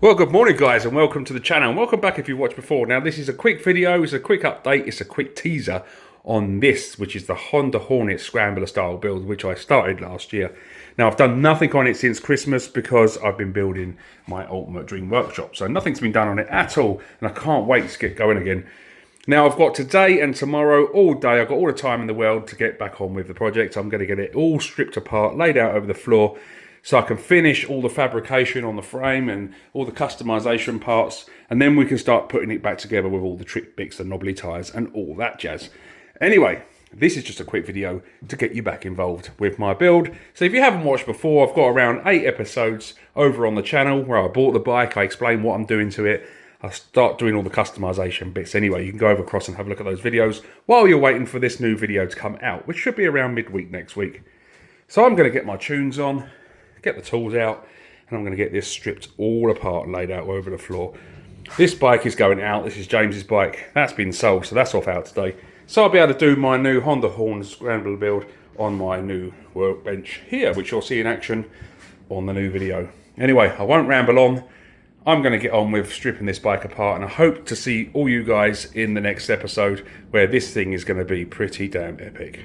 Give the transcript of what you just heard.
Well, good morning guys and welcome to the channel and welcome back if you've watched before. Now this is a quick video, it's a quick update, it's a quick teaser on this, which is the Honda Hornet Scrambler style build, which I started last year. Now I've done nothing on it since Christmas because I've been building my ultimate dream workshop. So nothing's been done on it at all and I can't wait to get going again. Now I've got today and tomorrow all day, I've got all the time in the world to get back on with the project. I'm going to get it all stripped apart, laid out over the floor, so I can finish all the fabrication on the frame and all the customization parts, and then we can start putting it back together with all the trick bits, the knobbly tires and all that jazz. Anyway, this is just a quick video to get you back involved with my build. So if you haven't watched before, I've got around 8 episodes over on the channel where I bought the bike, I explain what I'm doing to it, I start doing all the customization bits. Anyway, you can go over across and have a look at those videos while you're waiting for this new video to come out, which should be around midweek next week. So I'm going to get my tunes on, get the tools out, and I'm going to get this stripped all apart and laid out over the floor. This bike is going out. This is James's bike. That's been sold, so that's off out today. So I'll be able to do my new Honda Hornet Scrambler build on my new workbench here, which you'll see in action on the new video. Anyway, I won't ramble on. I'm going to get on with stripping this bike apart, and I hope to see all you guys in the next episode where this thing is going to be pretty damn epic.